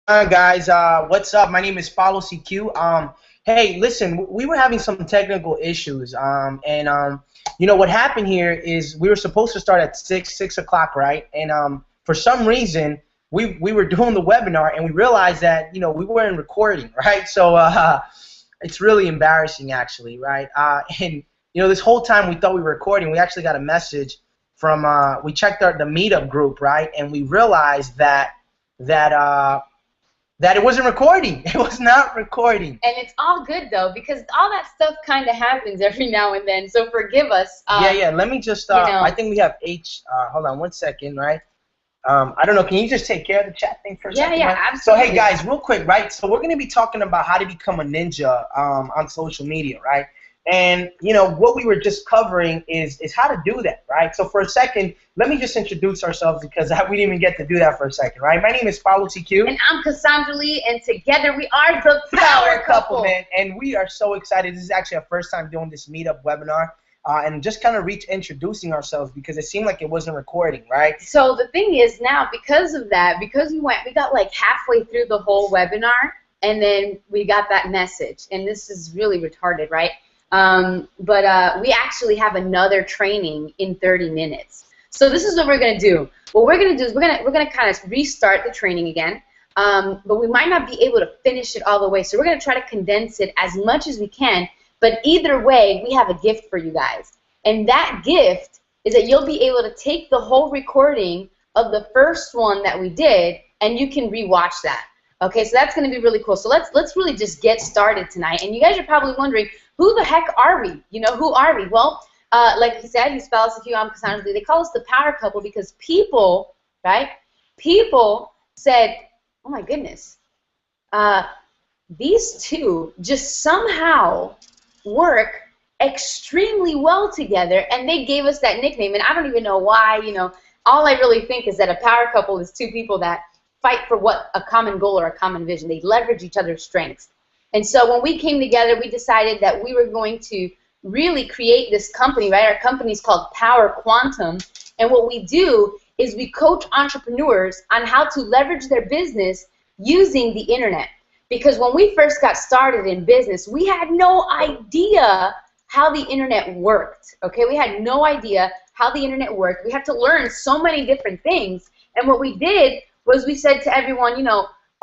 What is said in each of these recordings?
on, guys? What's up? My name is Paulo CQ. Hey, listen, we were having some technical issues. What happened here is we were supposed to start at six o'clock, right? For some reason, we were doing the webinar and we realized that we weren't recording, right? So it's really embarrassing, actually, right? And this whole time we thought we were recording. We actually got a message from we checked the meetup group, right? And we realized that that it wasn't recording. It was not recording. And it's all good though, because all that stuff kind of happens every now and then. So forgive us. Yeah. Let me just. I think we have H. Hold on one second, right? I don't know. Can you just take care of the chat thing for a second? Yeah, right? absolutely. So hey guys, real quick, right? So we're gonna be talking about how to become a ninja on social media, right? And what we were just covering is how to do that, right? So for a second, let me just introduce ourselves because we didn't even get to do that for a second, right? My name is Paulo TQ. And I'm Cassandra Lee, and together we are the Power Couple, man. And we are so excited. This is actually our first time doing this meetup webinar. And just kind of introducing ourselves because it seemed like it wasn't recording, right? So the thing is now, because of that, because we got like halfway through the whole webinar, and then we got that message, and this is really retarded, right? But we actually have another training in 30 minutes. So this is what we're going to do. What we're going to do is we're going to kind of restart the training again, but we might not be able to finish it all the way. So we're going to try to condense it as much as we can. But either way, we have a gift for you guys. And that gift is that you'll be able to take the whole recording of the first one that we did, and you can rewatch that. Okay, so that's going to be really cool. So let's really just get started tonight. And you guys are probably wondering, who the heck are we? Who are we? Well, like he said, he's Paulo CQ, I'm Cassandra Lee. They call us the Power Couple because people, right? People said, oh my goodness, these two just somehow work extremely well together, and they gave us that nickname. And I don't even know why. All I really think is that a power couple is two people that fight for a common goal or a common vision. They leverage each other's strengths. And so when we came together, we decided that we were going to really create this company, right? Our company is called Power Quantum, and what we do is we coach entrepreneurs on how to leverage their business using the internet. Because when we first got started in business, we had no idea how the internet worked, okay? We had no idea how the internet worked. We had to learn so many different things, and what we did was we said to everyone,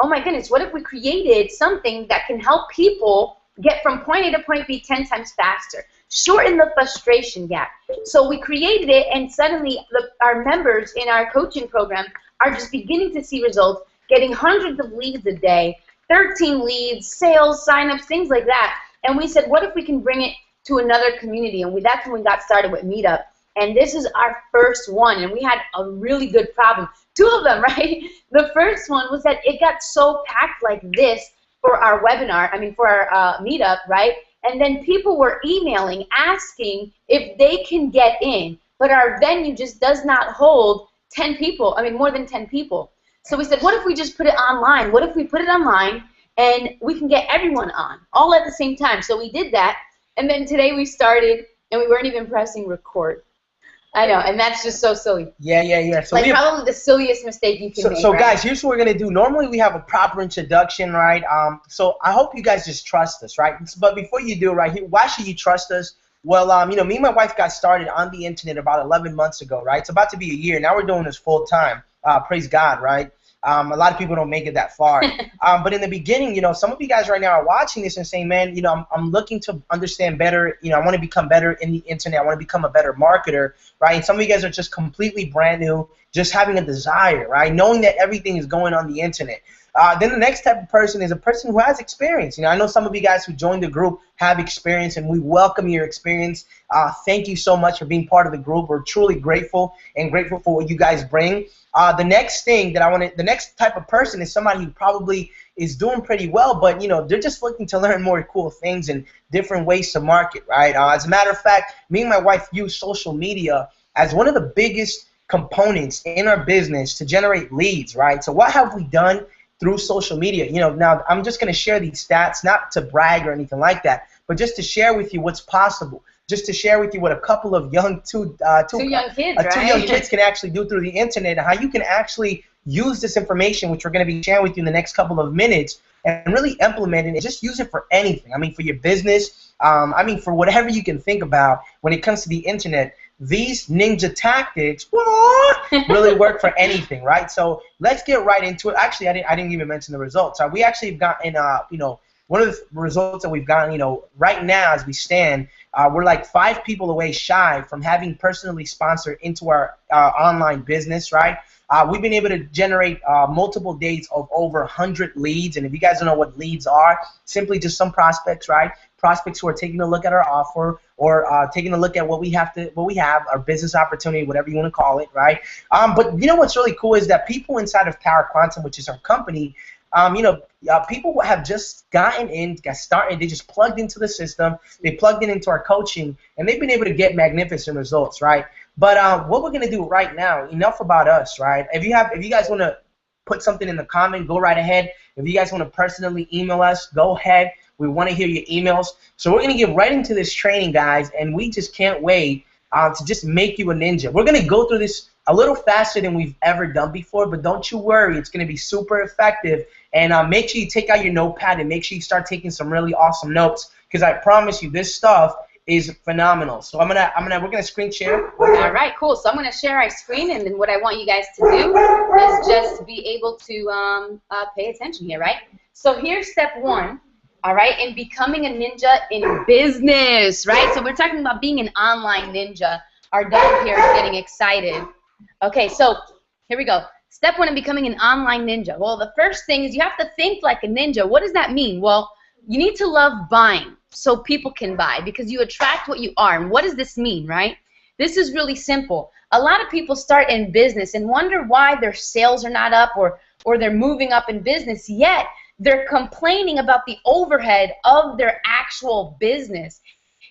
oh my goodness, what if we created something that can help people get from point A to point B 10 times faster, shorten the frustration gap. So we created it, and suddenly our members in our coaching program are just beginning to see results, getting hundreds of leads a day, 13 leads, sales, signups, things like that. And we said, what if we can bring it to another community? And that's when we got started with Meetup. And this is our first one, and we had a really good problem. Two of them, right? The first one was that it got so packed like this for our webinar, for our meetup, right? And then people were emailing, asking if they can get in, but our venue just does not hold 10 people, more than 10 people. So we said, what if we just put it online? What if we put it online and we can get everyone on, all at the same time? So we did that, and then today we started, and we weren't even pressing record. I know, and that's just so silly. Yeah. So probably the silliest mistake you can make. So right? Guys, here's what we're gonna do. Normally we have a proper introduction, right? So I hope you guys just trust us, right? But before you do, right, why should you trust us? Well, me and my wife got started on the internet about 11 months ago, right? It's about to be a year. Now we're doing this full time. Praise God, right? A lot of people don't make it that far. But in the beginning, some of you guys right now are watching this and saying, man, I'm looking to understand better. I want to become better in the internet. I want to become a better marketer, right? And some of you guys are just completely brand new, just having a desire, right? Knowing that everything is going on the internet. Then the next type of person is a person who has experience. I know some of you guys who joined the group have experience, and we welcome your experience. Thank you so much for being part of the group. We're truly grateful for what you guys bring. The next thing that the next type of person is somebody who probably is doing pretty well, but they're just looking to learn more cool things and different ways to market, right? As a matter of fact, me and my wife use social media as one of the biggest components in our business to generate leads, right? So what have we done through social media? Now I'm just going to share these stats, not to brag or anything like that, but just to share with you what's possible. Just to share with you what a couple of two young kids can actually do through the internet, and how you can actually use this information, which we're going to be sharing with you in the next couple of minutes, and really implement it and just use it for anything. I mean, for your business, I mean, for whatever you can think about when it comes to the internet. These ninja tactics really work for anything, right? So let's get right into it. Actually, I didn't even mention the results. We actually have gotten, you know, one of the results that we've gotten, you know, right now as we stand, we're like 5 people away shy from having personally sponsored into our online business, right? We've been able to generate multiple days of over 100 leads, and if you guys don't know what leads are, simply just some prospects, right? Prospects who are taking a look at our offer or taking a look at what we have, our business opportunity, whatever you want to call it, right? But you know what's really cool is that people inside of Power Quantum, which is our company, you know, people have just gotten in, got started, they just plugged into the system, they plugged in into our coaching, and they've been able to get magnificent results, right? But what we're gonna do right now, enough about us, right? If you guys want to put something in the comment, go right ahead. If you guys want to personally email us, go ahead. We want to hear your emails. So we're gonna get right into this training, guys, and we just can't wait to just make you a ninja. We're gonna go through this a little faster than we've ever done before, but don't you worry, it's going to be super effective. And make sure you take out your notepad and make sure you start taking some really awesome notes, because I promise you, this stuff is phenomenal. So we're gonna screen share. All right, cool. So I'm gonna share our screen, and then what I want you guys to do is just be able to pay attention here, right? So here's step 1. All right, in becoming a ninja in business, right? So we're talking about being an online ninja. Our dog here is getting excited. Okay, so here we go. Step 1 in becoming an online ninja. Well, the first thing is you have to think like a ninja. What does that mean? Well, you need to love buying so people can buy, because you attract what you are. And what does this mean, right? This is really simple. A lot of people start in business and wonder why their sales are not up or they're moving up in business, yet they're complaining about the overhead of their actual business.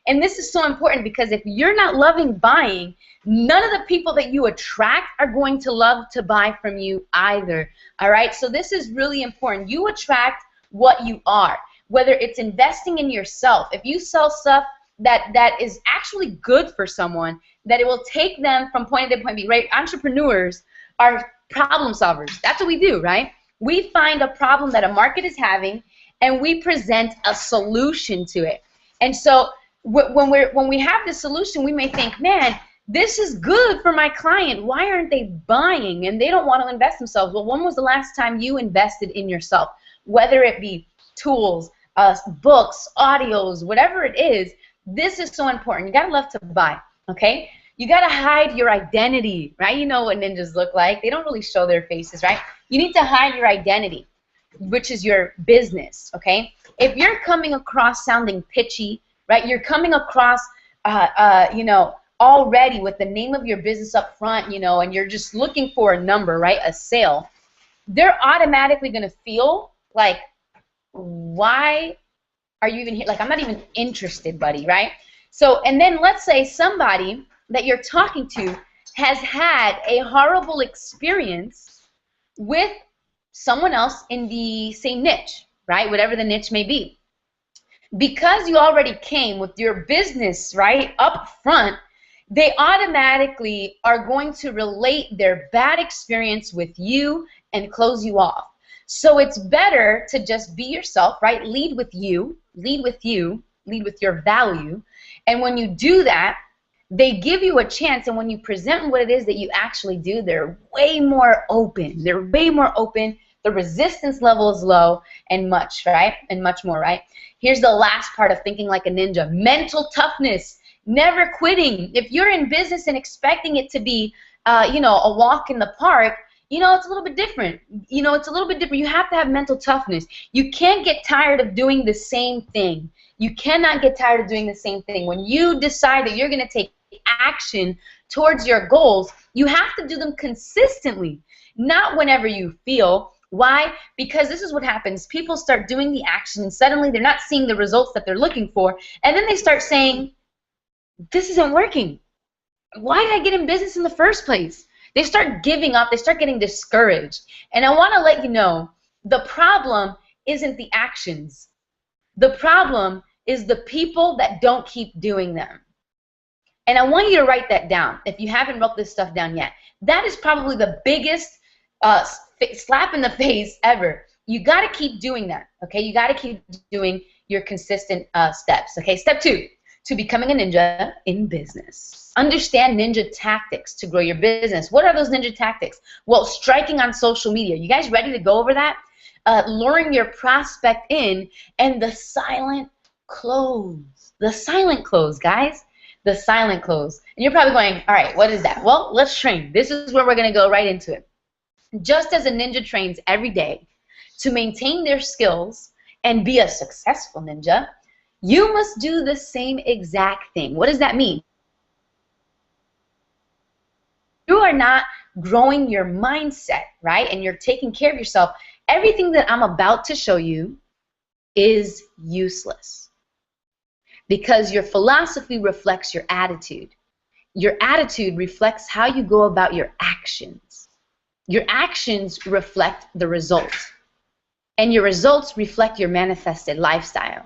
And this is so important, because if you're not loving buying, none of the people that you attract are going to love to buy from you either. All right? So this is really important. You attract what you are, whether it's investing in yourself. If you sell stuff that is actually good for someone, that it will take them from point A to point B, right? Entrepreneurs are problem solvers. That's what we do, right? We find a problem that a market is having, and we present a solution to it. And so when we have this solution, we may think, man, this is good for my client. Why aren't they buying? And they don't want to invest themselves. Well, when was the last time you invested in yourself? Whether it be tools, books, audios, whatever it is, this is so important. You got to love to buy, okay? You got to hide your identity, right? You know what ninjas look like. They don't really show their faces, right? You need to hide your identity, which is your business, okay? If you're coming across sounding pitchy, right, you're coming across, you know, already with the name of your business up front, you know, and you're just looking for a number, right, a sale, they're automatically going to feel like, why are you even here? Like, I'm not even interested, buddy, right? So, and then let's say somebody that you're talking to has had a horrible experience with someone else in the same niche, right, whatever the niche may be. Because you already came with your business, right, up front, they automatically are going to relate their bad experience with you and close you off. So it's better to just be yourself, right? Lead with you, lead with you, lead with your value. And when you do that, they give you a chance, and when you present what it is that you actually do, they're way more open. They're way more open. The resistance level is low, and much, right? And much more, right? Here's the last part of thinking like a ninja. Mental toughness. Never quitting. If you're in business and expecting it to be, you know, a walk in the park, you know, it's a little bit different. You know, it's a little bit different. You have to have mental toughness. You can't get tired of doing the same thing. You cannot get tired of doing the same thing. When you decide that you're going to take action towards your goals, you have to do them consistently, not whenever you feel. Why? Because this is what happens. People start doing the action, and suddenly they're not seeing the results that they're looking for, and then they start saying, this isn't working. Why did I get in business in the first place? They start giving up. They start getting discouraged. And I want to let you know, the problem isn't the actions. The problem is the people that don't keep doing them. And I want you to write that down if you haven't wrote this stuff down yet. That is probably the biggest slap in the face ever. You got to keep doing that, okay? You got to keep doing your consistent steps, okay? Step 2, to becoming a ninja in business. Understand ninja tactics to grow your business. What are those ninja tactics? Well, striking on social media. You guys ready to go over that? Luring your prospect in, and the silent close. The silent close, guys. The silent close. And you're probably going, all right, what is that? Well, let's train. This is where we're going to go right into it. Just as a ninja trains every day to maintain their skills and be a successful ninja, you must do the same exact thing. What does that mean? You are not growing your mindset, right? And you're taking care of yourself. Everything that I'm about to show you is useless because your philosophy reflects your attitude. Your attitude reflects how you go about your actions. Your actions reflect the results, and your results reflect your manifested lifestyle.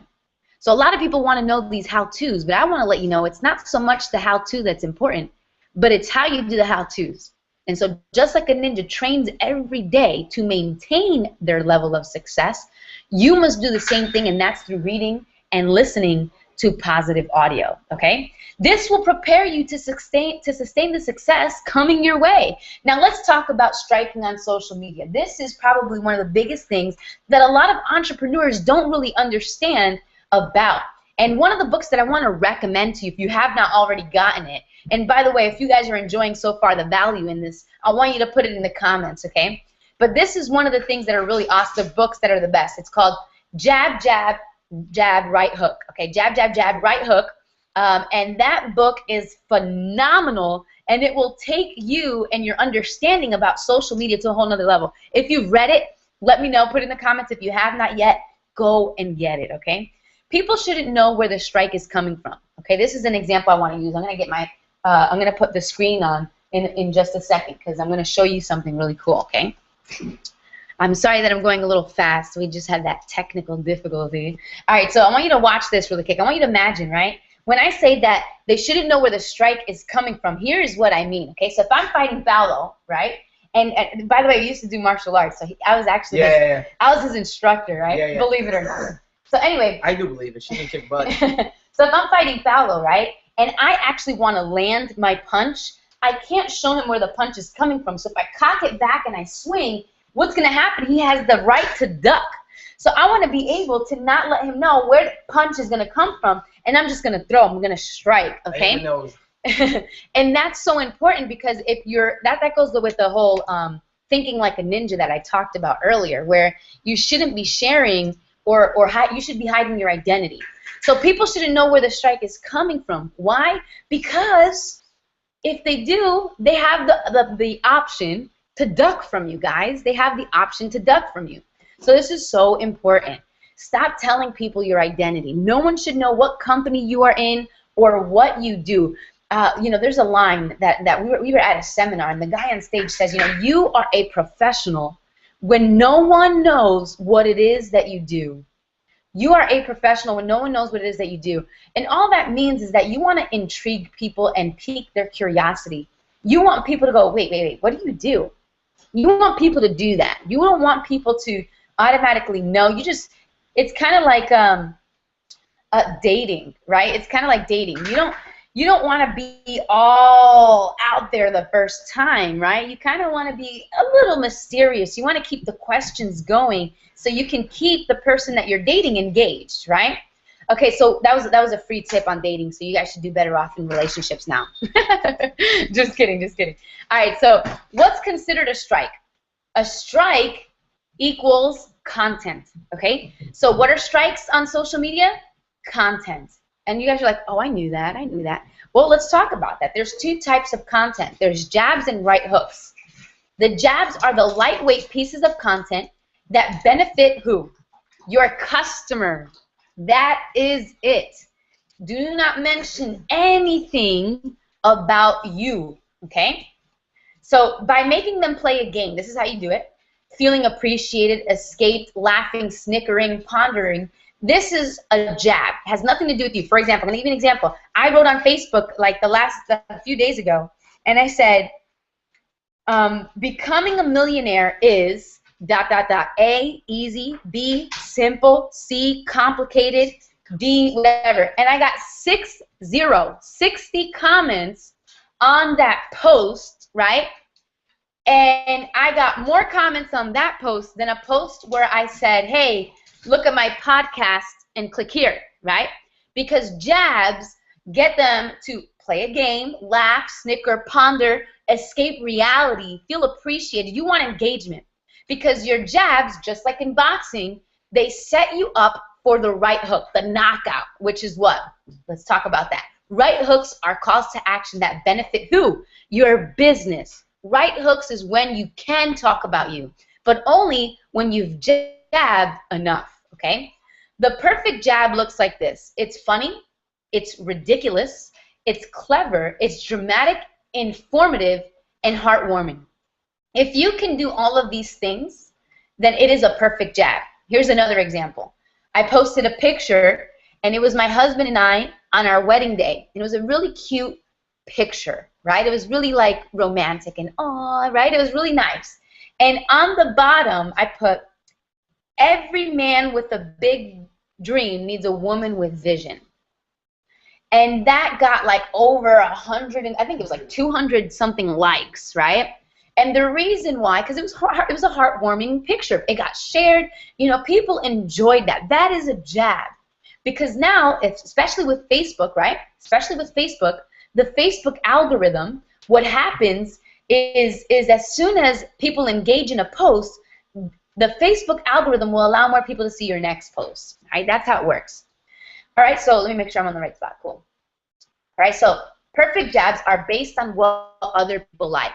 So a lot of people want to know these how-tos, but I want to let you know it's not so much the how-to that's important, but it's how you do the how-tos. And so just like a ninja trains every day to maintain their level of success, you must do the same thing, and that's through reading and listening to positive audio, okay? This will prepare you to sustain the success coming your way. Now let's talk about striking on social media. This is probably one of the biggest things that a lot of entrepreneurs don't really understand about. And one of the books that I want to recommend to you, if you have not already gotten it, and by the way, if you guys are enjoying so far the value in this, I want you to put it in the comments, okay? But this is one of the things that are really awesome, the books that are the best. It's called Jab, Jab, Jab, Right Hook. Okay, Jab, Jab, Jab, Right Hook. And that book is phenomenal, and it will take you and your understanding about social media to a whole nother level. If you've read it, let me know. Put it in the comments. If you have not yet, go and get it, okay? People shouldn't know where the strike is coming from. Okay, this is an example I want to use. I'm going to get my I'm going to put the screen on in just a second because I'm going to show you something really cool, okay? I'm sorry that I'm going a little fast. We just had that technical difficulty. All right, so I want you to watch this really quick. I want you to imagine, right? When I say that they shouldn't know where the strike is coming from, here is what I mean, okay? So if I'm fighting Paulo, right? And by the way, I used to do martial arts, so I was actually I was his instructor, right? Believe it or not. So anyway. I do believe it. She can kick butt. So if I'm fighting Paulo, right? And I actually want to land my punch, I can't show him where the punch is coming from. So if I cock it back and I swing, what's going to happen? He has the right to duck. So I want to be able to not let him know where the punch is going to come from, and I'm just going to throw. I'm going to strike, okay? And that's so important because if you're that goes with the whole thinking like a ninja that I talked about earlier, where you shouldn't be sharing or you should be hiding your identity. So people shouldn't know where the strike is coming from. Why? Because if they do, they have the option to duck from you, guys. They have the option to duck from you. So this is so important. Stop telling people your identity. No one should know what company you are in or what you do. You know, there's a line that we were at a seminar, and the guy on stage says, you know, you are a professional when no one knows what it is that you do. You are a professional when no one knows what it is that you do. And all that means is that you want to intrigue people and pique their curiosity. You want people to go, wait, what do you do? You want people to do that. You don't want people to automatically know. It's kind of like dating, right? It's kind of like dating. You don't want to be all out there the first time, right? You kind of want to be a little mysterious. You want to keep the questions going so you can keep the person that you're dating engaged, right? Okay, so that was a free tip on dating, so you guys should do better off in relationships now. Just kidding. All right, so what's considered a strike? A strike equals content, okay? So what are strikes on social media? Content. And you guys are like, oh, I knew that. Well, let's talk about that. There's two types of content. There's jabs and right hooks. The jabs are the lightweight pieces of content that benefit who? Your customer. That is it. Do not mention anything about you, okay? So by making them play a game, this is how you do it. Feeling appreciated, escaped, laughing, snickering, pondering. This is a jab. It has nothing to do with you. For example, I'm going to give you an example. I wrote on Facebook like a few days ago, and I said, Becoming a millionaire is ... A, easy, B, simple, C, complicated, D, whatever. And I got 60 comments on that post, right? And I got more comments on that post than a post where I said, hey, look at my podcast and click here, right? Because jabs get them to play a game, laugh, snicker, ponder, escape reality, feel appreciated. You want engagement. Because your jabs, just like in boxing, they set you up for the right hook, the knockout, which is what? Let's talk about that. Right hooks are calls to action that benefit who? Your business. Right hooks is when you can talk about you, but only when you've jabbed enough, okay? The perfect jab looks like this. It's funny, it's ridiculous, it's clever, it's dramatic, informative, and heartwarming. If you can do all of these things, then it is a perfect jab. Here's another example. I posted a picture, and it was my husband and I on our wedding day. It was a really cute picture, right? It was really like romantic and aw, right? It was really nice. And on the bottom, I put, every man with a big dream needs a woman with vision. And that got like over 100, and I think it was like 200 something likes, right? And the reason why, because it was a heartwarming picture. It got shared. You know, people enjoyed that. That is a jab. Because now, especially with Facebook, right? Especially with Facebook, the Facebook algorithm, what happens is as soon as people engage in a post, the Facebook algorithm will allow more people to see your next post. Right? That's how it works. All right, so let me make sure I'm on the right spot. Cool. All right, so perfect jabs are based on what other people like.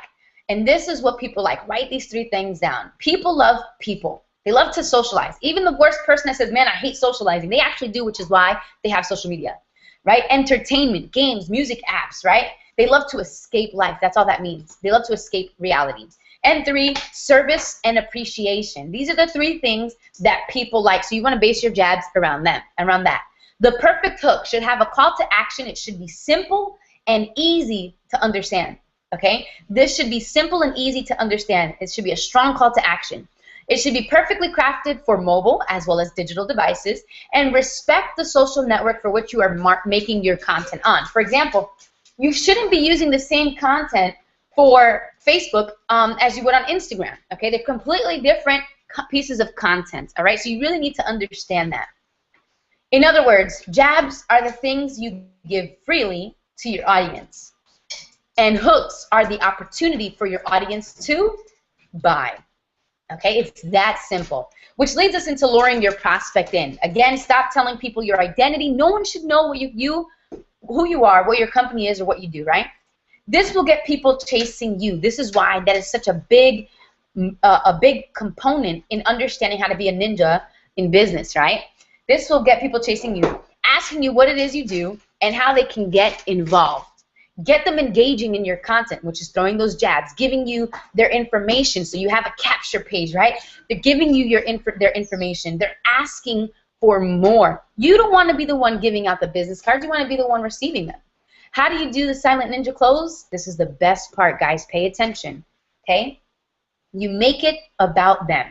And this is what people like. Write these 3 things down. People love people. They love to socialize. Even the worst person that says, man, I hate socializing, they actually do, which is why they have social media, right? Entertainment, games, music apps, right? They love to escape life. That's all that means. They love to escape reality. And 3, service and appreciation. These are the 3 things that people like. So you want to base your jabs around them, around that. The perfect hook should have a call to action. It should be simple and easy to understand. Okay? This should be simple and easy to understand. It should be a strong call to action. It should be perfectly crafted for mobile as well as digital devices, and respect the social network for which you are making your content on. For example, you shouldn't be using the same content for Facebook as you would on Instagram. Okay? They're completely different pieces of content. All right? So you really need to understand that. In other words, jabs are the things you give freely to your audience. And hooks are the opportunity for your audience to buy. Okay, it's that simple. Which leads us into luring your prospect in. Again, stop telling people your identity. No one should know what who you are, what your company is, or what you do, right? This will get people chasing you. This is why that is such a big component in understanding how to be a ninja in business, right? This will get people chasing you, asking you what it is you do and how they can get involved. Get them engaging in your content, which is throwing those jabs, giving you their information so you have a capture page, right? They're giving you their information. They're asking for more. You don't want to be the one giving out the business cards. You want to be the one receiving them. How do you do the Silent Ninja close? This is the best part, guys. Pay attention, okay? You make it about them.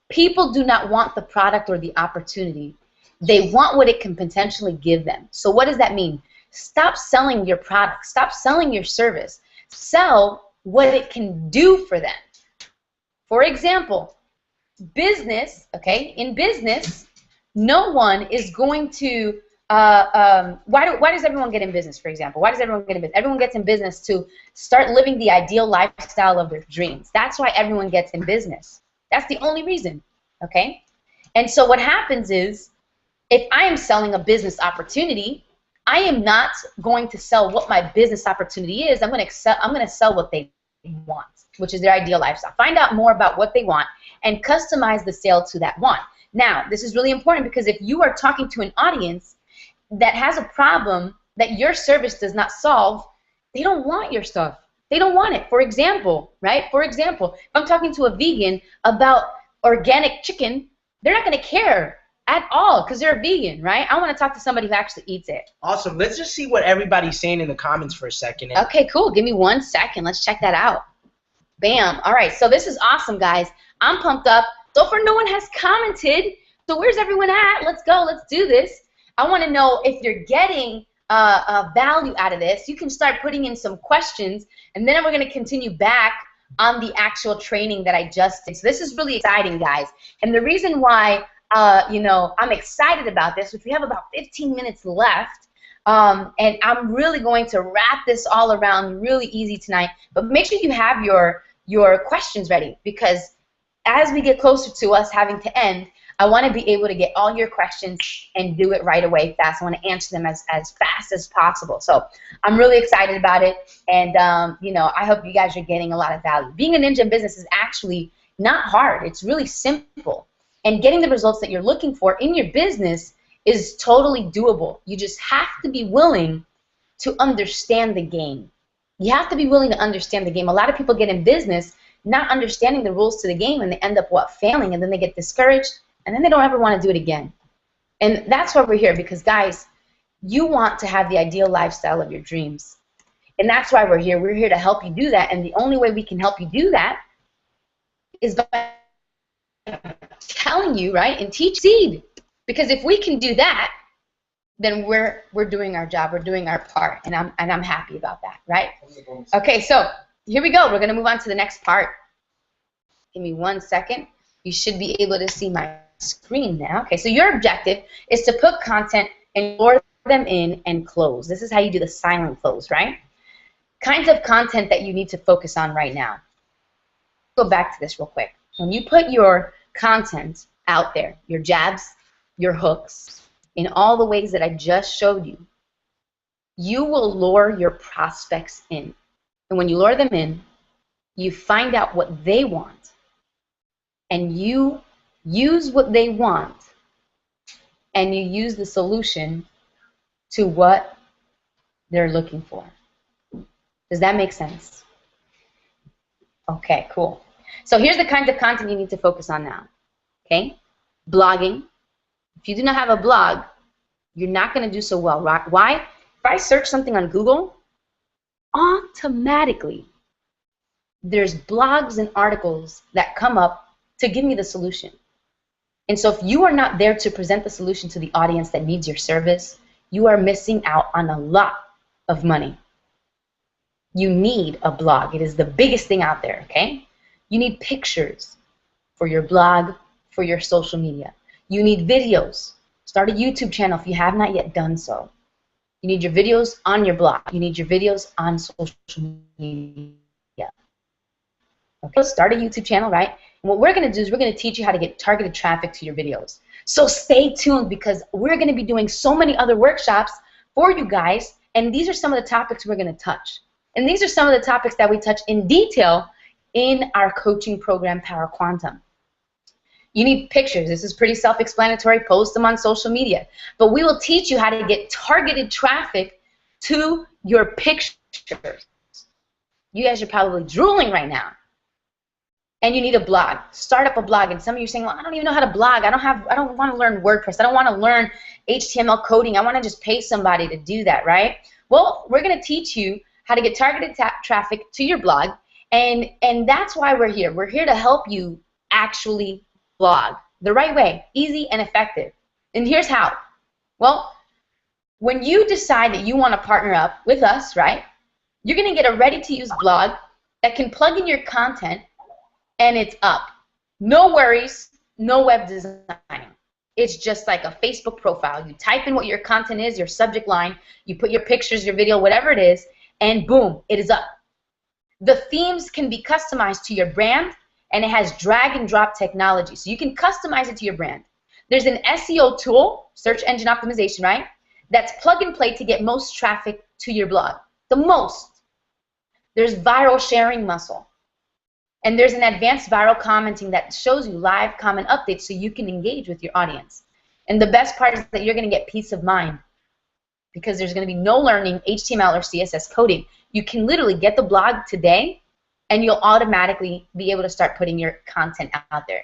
People do not want the product or the opportunity. They want what it can potentially give them. So what does that mean? Stop selling your product. Stop selling your service. Sell what it can do for them. For example, business, okay? In business, no one is going to, why does everyone get in business, for example? Why does everyone get in business? Everyone gets in business to start living the ideal lifestyle of their dreams. That's why everyone gets in business. That's the only reason, okay? And so what happens is, if I am selling a business opportunity, I am not going to sell what my business opportunity is. I'm going to sell what they want, which is their ideal lifestyle. Find out more about what they want and customize the sale to that want. Now, this is really important because if you are talking to an audience that has a problem that your service does not solve, they don't want your stuff. They don't want it. For example, right? For example, if I'm talking to a vegan about organic chicken, they're not going to care at all because they're a vegan, right? I want to talk to somebody who actually eats it. Awesome. Let's just see what everybody's saying in the comments for a second. Okay, cool. Give me 1 second. Let's check that out. Bam. All right, so this is awesome, guys. I'm pumped up. So far, no one has commented. So where's everyone at? Let's go. Let's do this. I want to know if you're getting value out of this. You can start putting in some questions, and then we're going to continue back on the actual training that I just did. So this is really exciting, guys. And the reason why, you know, I'm excited about this, which we have about 15 minutes left, and I'm really going to wrap this all around really easy tonight. But make sure you have your questions ready, because as we get closer to us having to end, I want to be able to get all your questions and do it right away fast. I want to answer them as fast as possible. So I'm really excited about it, and you know, I hope you guys are getting a lot of value. Being a ninja in business is actually not hard. It's really simple, and getting the results that you're looking for in your business is totally doable. You just have to be willing to understand the game. You have to be willing to understand the game. A lot of people get in business not understanding the rules to the game, and they end up failing, and then they get discouraged, and then they don't ever want to do it again. And that's why we're here, because guys, you want to have the ideal lifestyle of your dreams. And that's why we're here. We're here to help you do that, and the only way we can help you do that is by telling you, right, and teach seed. Because if we can do that, then we're doing our job, we're doing our part, and I'm happy about that, right? Okay, so here we go. We're going to move on to the next part. Give me 1 second. You should be able to see my screen now. Okay, so your objective is to put content and lure them in and close. This is how you do the silent close, right? Kinds of content that you need to focus on right now. Go back to this real quick. When you put your content out there, your jabs, your hooks, in all the ways that I just showed you, you will lure your prospects in. And when you lure them in, you find out what they want, and you use what they want, and you use the solution to what they're looking for. Does that make sense? Okay, cool. So here's the kinds of content you need to focus on now. Okay? Blogging. If you do not have a blog, you're not going to do so well. Right? Why? If I search something on Google, automatically there's blogs and articles that come up to give me the solution. And so if you are not there to present the solution to the audience that needs your service, you are missing out on a lot of money. You need a blog. It is the biggest thing out there, okay? You need pictures for your blog, for your social media. You need videos. Start a YouTube channel if you have not yet done so. You need your videos on your blog. You need your videos on social media. Okay, start a YouTube channel, right? And what we're going to do is we're going to teach you how to get targeted traffic to your videos. So stay tuned, because we're going to be doing so many other workshops for you guys, and these are some of the topics we're going to touch. And these are some of the topics that we touch in detail in our coaching program, Power Quantum. You need pictures. This is pretty self-explanatory. Post them on social media. But we will teach you how to get targeted traffic to your pictures. You guys are probably drooling right now. And you need a blog. Start up a blog. And some of you are saying, well, I don't even know how to blog. I don't want to learn WordPress. I don't want to learn HTML coding. I want to just pay somebody to do that, right? Well, we're going to teach you how to get targeted traffic to your blog. And that's why we're here. We're here to help you actually blog the right way, easy and effective. And here's how. Well, when you decide that you want to partner up with us, right, you're going to get a ready-to-use blog that can plug in your content, and it's up. No worries, no web design. It's just like a Facebook profile. You type in what your content is, your subject line, you put your pictures, your video, whatever it is, and boom, it is up. The themes can be customized to your brand, and it has drag and drop technology. So you can customize it to your brand. There's an SEO tool, search engine optimization, right? That's plug and play to get most traffic to your blog. The most. There's viral sharing muscle. And there's an advanced viral commenting that shows you live comment updates so you can engage with your audience. And the best part is that you're going to get peace of mind, because there's going to be no learning HTML or CSS coding. You can literally get the blog today, and you'll automatically be able to start putting your content out there.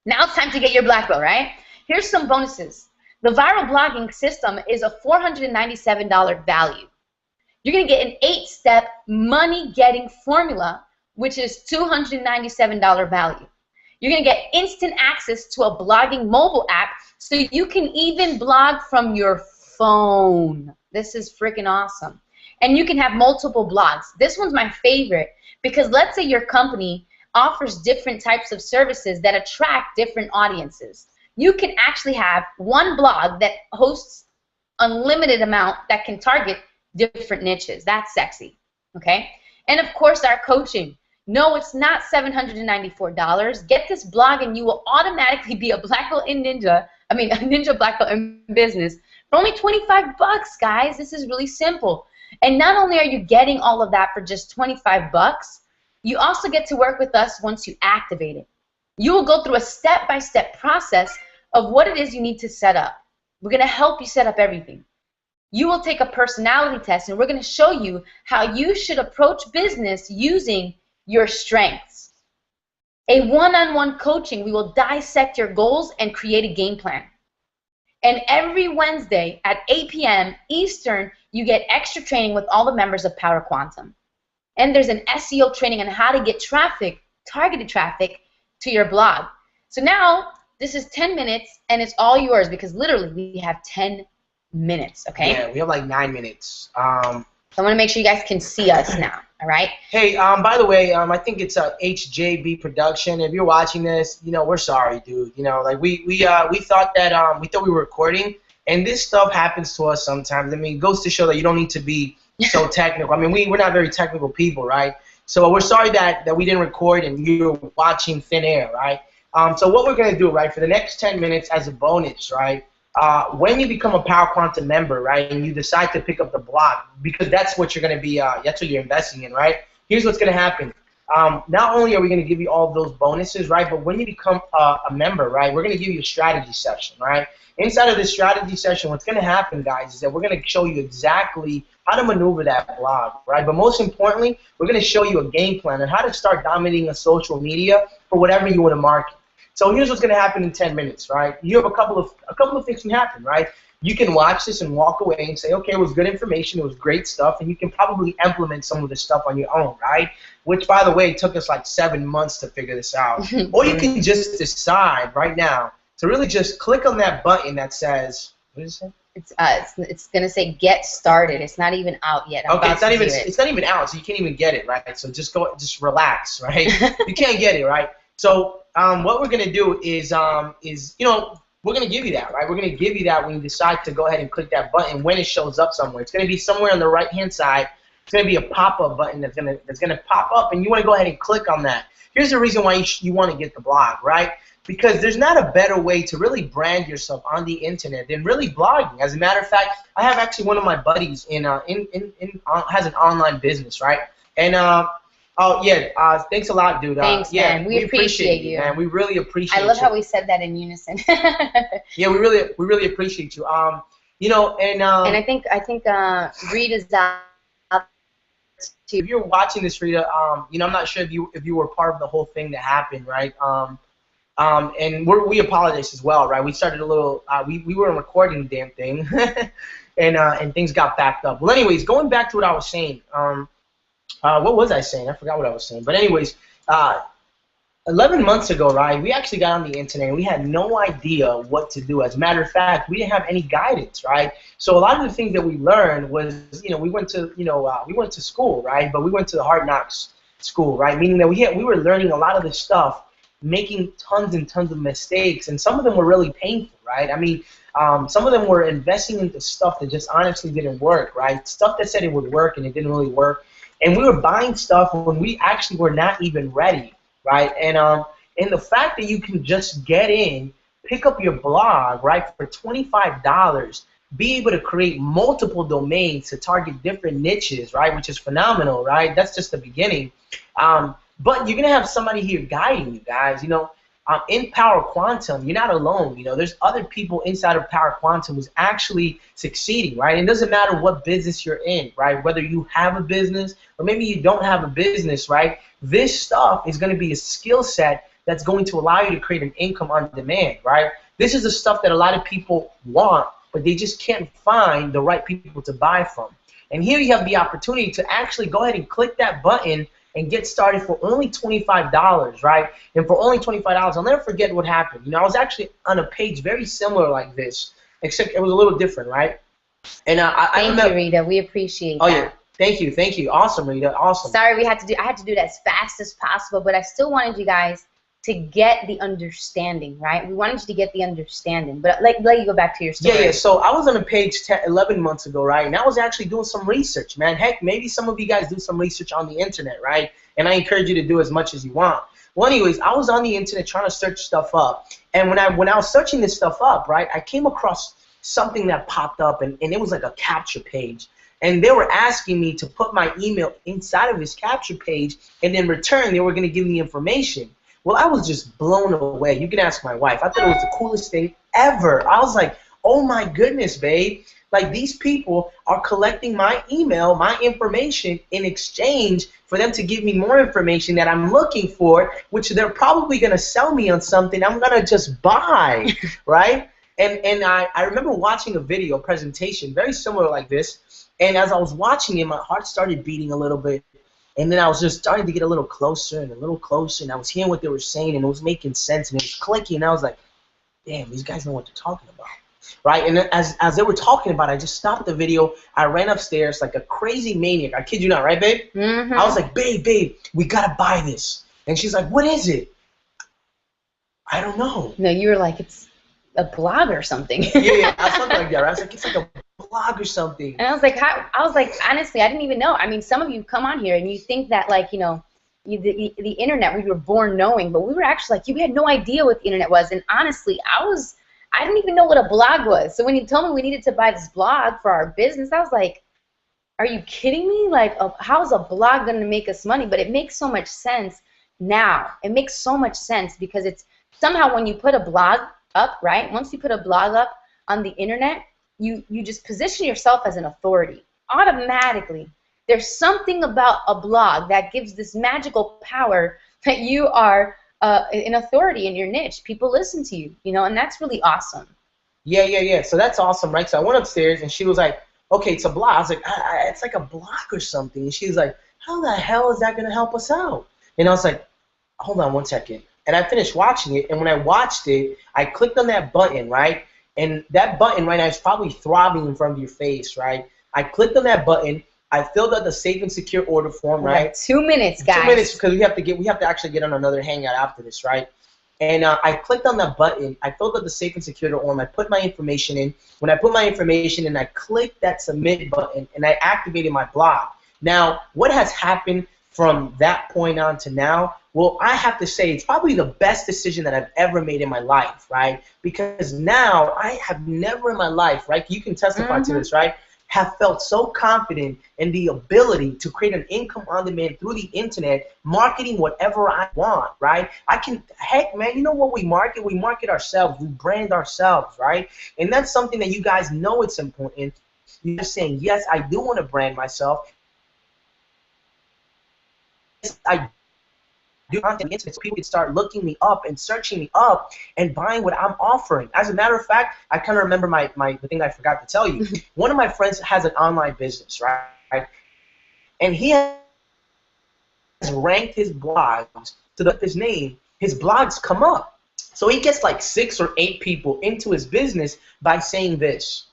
Now it's time to get your black belt, right? Here's some bonuses. The viral blogging system is a $497 value. You're going to get an 8-step money-getting formula which is $297 value. You're going to get instant access to a blogging mobile app so you can even blog from your phone. This is freaking awesome. And you can have multiple blogs. This one's my favorite because let's say your company offers different types of services that attract different audiences. You can actually have one blog that hosts unlimited amount that can target different niches. That's sexy, okay? And of course, our coaching. No, it's not $794. Get this blog and you will automatically be a black belt in ninja, a ninja black belt in business for only 25 bucks, guys. This is really simple. And not only are you getting all of that for just 25 bucks, you also get to work with us once you activate it. You will go through a step-by-step process of what it is you need to set up. We're going to help you set up everything. You will take a personality test, and we're going to show you how you should approach business using your strengths. A one-on-one coaching, we will dissect your goals and create a game plan. And every Wednesday at 8 p.m. Eastern, you get extra training with all the members of Power Quantum. And there's an SEO training on how to get traffic, targeted traffic, to your blog. So now, this is 10 minutes, and it's all yours because literally we have 10 minutes, okay? Yeah, we have like 9 minutes. So I want to make sure you guys can see us now, all right? Hey, by the way, I think it's a HJB production. If you're watching this, we're sorry, dude. Like we thought that we thought we were recording, and this stuff happens to us sometimes. I mean, it goes to show that you don't need to be so technical. I mean, we're not very technical people, right? So we're sorry that we didn't record and you're watching thin air, right? So what we're gonna do, right, for the next 10 minutes as a bonus, right? When you become a Power Quantum member, right, and you decide to pick up the blog, because that's what you're going to be, that's what you're investing in, right? Here's what's going to happen. Not only are we going to give you all of those bonuses, right, but when you become a member, right, we're going to give you a strategy session, right? Inside of this strategy session, what's going to happen, guys, is that we're going to show you exactly how to maneuver that blog, right? But most importantly, we're going to show you a game plan on how to start dominating a social media for whatever you want to market. So here's what's going to happen in 10 minutes, right? You have a couple of things can happen, right? You can watch this and walk away and say, okay, it was good information, it was great stuff, and you can probably implement some of this stuff on your own, right? Which, by the way, took us like 7 months to figure this out. Or you can just decide right now to really just click on that button that says, what is it? It's gonna say get started. It's not even out yet. Okay, it's not even out, so you can't even get it, right? So just relax, right? You can't get it, right? So what we're gonna do is we're gonna give you that, right? We're gonna give you that when you decide to go ahead and click that button when it shows up somewhere. It's gonna be somewhere on the right-hand side. It's gonna be a pop-up button that's gonna pop up, and you want to go ahead and click on that. Here's the reason why you want to get the blog, right? Because there's not a better way to really brand yourself on the internet than really blogging. As a matter of fact, I have actually one of my buddies has an online business, right? And oh yeah, thanks a lot, dude. Thanks, yeah, man. We appreciate you, man. We really appreciate you. I love how we said that in unison. Yeah, we really appreciate you. And I think Rita's out. If you're watching this, Rita, I'm not sure if you were part of the whole thing that happened, right? And we apologize as well, right? We started a little, we weren't recording the damn thing, and things got backed up. Well, anyways, going back to what I was saying, what was I saying? I forgot what I was saying. But anyways, 11 months ago, right, we actually got on the internet and we had no idea what to do. As a matter of fact, we didn't have any guidance, right? So a lot of the things that we learned was, we went to school, right? But we went to the Hard Knocks school, right? Meaning that we were learning a lot of this stuff, making tons and tons of mistakes, and some of them were really painful, right? I mean, some of them were investing into stuff that just honestly didn't work, right? Stuff that said it would work and it didn't really work. And we were buying stuff when we actually were not even ready, right? And the fact that you can just get in, pick up your blog, right, for $25, be able to create multiple domains to target different niches, right, which is phenomenal, right? That's just the beginning. But you're going to have somebody here guiding you guys, in Power Quantum, you're not alone. There's other people inside of Power Quantum who's actually succeeding, right? And it doesn't matter what business you're in, right? Whether you have a business or maybe you don't have a business, right? This stuff is going to be a skill set that's going to allow you to create an income on demand, right? This is the stuff that a lot of people want, but they just can't find the right people to buy from. And here you have the opportunity to actually go ahead and click that button and get started for only $25, right? And for only $25, I'll never forget what happened. You know, I was actually on a page very similar like this, except it was a little different, right? And Thank you, Rita. We appreciate that. Oh, yeah. Thank you. Thank you. Awesome, Rita. Awesome. Sorry, I had to do it as fast as possible, but I still wanted you guys to get the understanding, right? We wanted you to get the understanding. But let you go back to your story. Yeah. So I was on a page 11 months ago, right? And I was actually doing some research, man. Heck, maybe some of you guys do some research on the internet, right? And I encourage you to do as much as you want. Well, anyways, I was on the internet trying to search stuff up. And when I was searching this stuff up, right, I came across something that popped up, and it was like a capture page. And they were asking me to put my email inside of this capture page, and in return, they were going to give me information. Well, I was just blown away. You can ask my wife. I thought it was the coolest thing ever. I was like, oh my goodness, babe. Like, these people are collecting my email, my information, in exchange for them to give me more information that I'm looking for, which they're probably going to sell me on something I'm going to just buy, right? And I remember watching a video, presentation, very similar like this, and as I was watching it, my heart started beating a little bit. And then I was just starting to get a little closer and a little closer, and I was hearing what they were saying, and it was making sense, and it was clicking, and I was like, damn, these guys know what they're talking about, right? And as they were talking about it, I just stopped the video. I ran upstairs like a crazy maniac. I kid you not, right, babe? Mm-hmm. I was like, babe, we got to buy this. And she's like, what is it? I don't know. No, you were like, it's a blog or something. Yeah, something like that, right? I was like, it's like a blog or something. And I was like, honestly, I didn't even know. I mean, some of you come on here and you think that, like, you know, the internet, we were born knowing, but we were actually like, we had no idea what the internet was. And honestly, I didn't even know what a blog was. So when you told me we needed to buy this blog for our business, I was like, are you kidding me? Like, how's a blog going to make us money? But it makes so much sense now. It makes so much sense because it's somehow when you put a blog up, right? Once you put a blog up on the internet, you just position yourself as an authority automatically. There's something about a blog that gives this magical power that you are an authority in your niche. People listen to you, you know, and that's really awesome. Yeah. So that's awesome, right? So I went upstairs, and she was like, okay, it's a blog. I was like, it's like a blog or something. And she was like, how the hell is that going to help us out? And I was like, hold on one second. And I finished watching it, and when I watched it, I clicked on that button, right? And that button right now is probably throbbing in front of your face, right? I clicked on that button. I filled out the safe and secure order form, right? 2 minutes, guys. 2 minutes, because we have to actually get on another hangout after this, right? And I clicked on that button. I filled out the safe and secure order form. I put my information in. When I put my information in, I clicked that submit button, and I activated my blog. Now, what has happened from that point on to now? Well, I have to say it's probably the best decision that I've ever made in my life, right? Because now I have never in my life, right? You can testify to this, right? Have felt so confident in the ability to create an income on demand through the internet, marketing whatever I want, right? Heck, man, you know what we market? We market ourselves. We brand ourselves, right? And that's something that you guys know it's important. You're saying, yes, I do want to brand myself. Yes, I do content on the internet so people can start looking me up and searching me up and buying what I'm offering. As a matter of fact, I kind of remember the thing I forgot to tell you. One of my friends has an online business, right? And he has ranked his blogs to his name. His blogs come up. So he gets like 6 or 8 people into his business by saying this.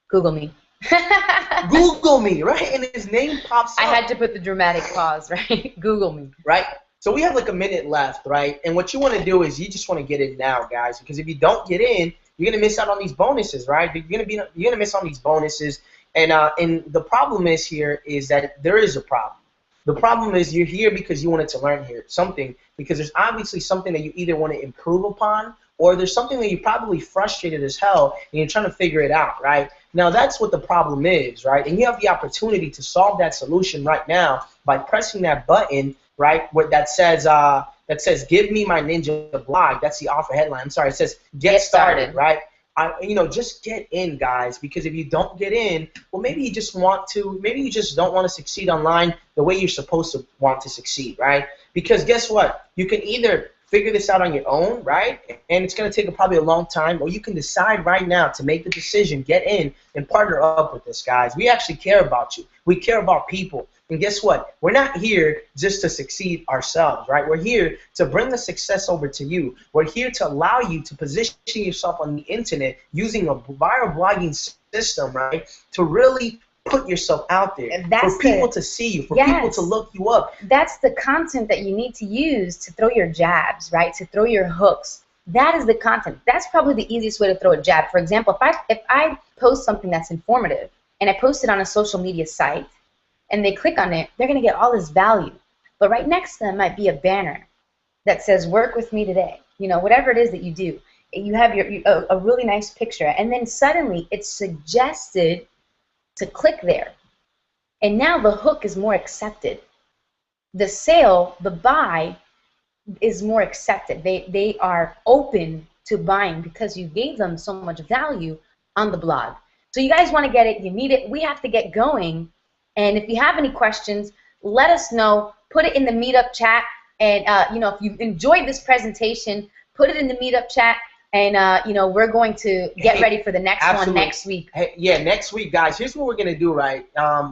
Google me. Google me, right? And his name pops up. I had to put the dramatic pause, right? Google me. Right? So we have like a minute left, right? And what you want to do is you just want to get in now, guys, because if you don't get in, you're gonna miss out on these bonuses, right? You're gonna miss on these bonuses, and the problem is here is that there is a problem. The problem is you're here because you wanted to learn here something, because there's obviously something that you either want to improve upon, or there's something that you're probably frustrated as hell and you're trying to figure it out, right? Now that's what the problem is, right? And you have the opportunity to solve that solution right now by pressing that button, right, that says give me my ninja blog. That's the offer headline. I'm sorry, it says get started, right? Just get in, guys, because if you don't get in, well, maybe you just don't want to succeed online the way you're supposed to want to succeed, right? Because guess what? You can either figure this out on your own, right? And it's going to take probably a long time, or you can decide right now to make the decision, get in, and partner up with us, guys. We actually care about you. We care about people. And guess what? We're not here just to succeed ourselves, right? We're here to bring the success over to you. We're here to allow you to position yourself on the internet using a viral blogging system, right? To really put yourself out there for people to see you, for people to look you up. That's the content that you need to use to throw your jabs, right? To throw your hooks. That is the content. That's probably the easiest way to throw a jab. For example, if I post something that's informative and I post it on a social media site and they click on it, they're going to get all this value. But right next to them might be a banner that says, work with me today. You know, whatever it is that you do. You have a really nice picture, and then suddenly it's suggested to click there. And now the hook is more accepted. The sale, the buy, is more accepted. They are open to buying because you gave them so much value on the blog. So you guys want to get it, you need it, we have to get going. And if you have any questions, let us know. Put it in the Meetup chat. And you know, if you enjoyed this presentation, put it in the Meetup chat. And you know, we're going to get ready for the next one next week. Hey, yeah, next week, guys. Here's what we're gonna do, right?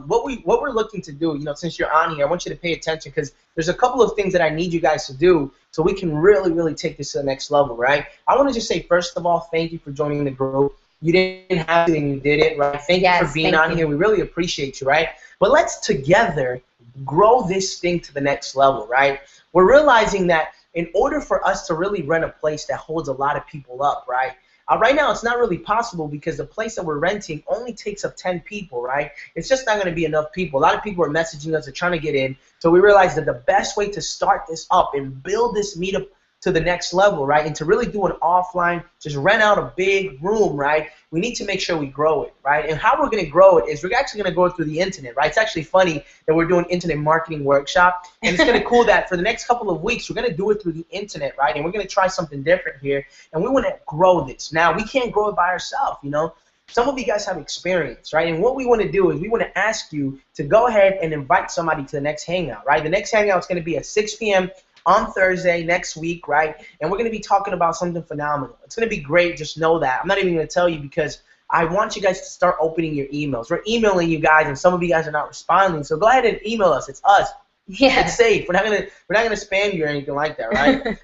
What we're looking to do, you know, since you're on here, I want you to pay attention because there's a couple of things that I need you guys to do so we can really take this to the next level, right? I want to just say, first of all, thank you for joining the group. You didn't have to, and you did it, right? Thank you for being on here. We really appreciate you, right? But let's together grow this thing to the next level, right? We're realizing that in order for us to really rent a place that holds a lot of people up, right? Right now, it's not really possible because the place that we're renting only takes up 10 people, right? It's just not going to be enough people. A lot of people are messaging us, they're trying to get in. So we realized that the best way to start this up and build this meetup to the next level, right, and to really do an offline, just rent out a big room, right, we need to make sure we grow it, right? And how we're going to grow it is we're actually going to grow it through the internet, right? It's actually funny that we're doing internet marketing workshop, and it's kind of cool that for the next couple of weeks we're going to do it through the internet, right? And we're going to try something different here, and we want to grow this. Now, we can't grow it by ourselves, you know. Some of you guys have experience, right? And what we want to do is we want to ask you to go ahead and invite somebody to the next hangout, right? The next hangout is going to be at 6 p.m. on Thursday next week, right? And we're going to be talking about something phenomenal. It's going to be great. Just know that. I'm not even going to tell you because I want you guys to start opening your emails. We're emailing you guys, and some of you guys are not responding. So go ahead and email us. It's us. Yeah. It's safe. We're not gonna spam you or anything like that, right?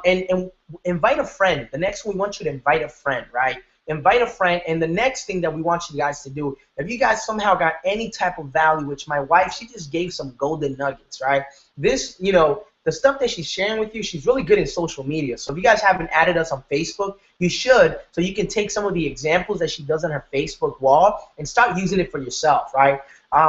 And invite a friend. The next one, we want you to invite a friend, right? Invite a friend, and the next thing that we want you guys to do, if you guys somehow got any type of value, which my wife, she just gave some golden nuggets, right? This, you know, the stuff that she's sharing with you, she's really good in social media. So if you guys haven't added us on Facebook, you should, so you can take some of the examples that she does on her Facebook wall and start using it for yourself, right?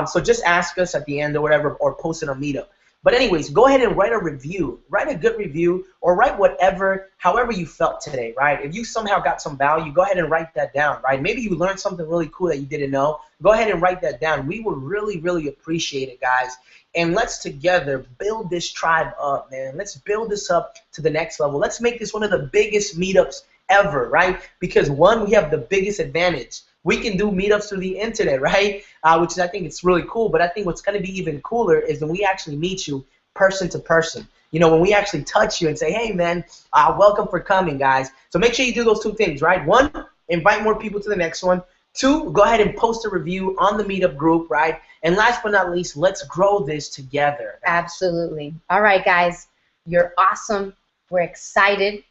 So just ask us at the end or whatever, or post it on Meetup. But anyways, go ahead and write a review. Write a good review, or write whatever, however you felt today, right? If you somehow got some value, go ahead and write that down, right? Maybe you learned something really cool that you didn't know. Go ahead and write that down. We would really appreciate it, guys. And let's together build this tribe up, man. Let's build this up to the next level. Let's make this one of the biggest meetups ever, right? Because one, we have the biggest advantage. We can do meetups through the internet, right? Which is, I think it's really cool. But I think what's going to be even cooler is when we actually meet you person to person. You know, when we actually touch you and say, hey, man, welcome for coming, guys. So make sure you do those two things, right? One, invite more people to the next one. Two, go ahead and post a review on the Meetup group, right? And last but not least, let's grow this together. Absolutely. All right, guys. You're awesome. We're excited.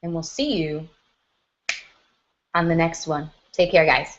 And we'll see you on the next one. Take care, guys.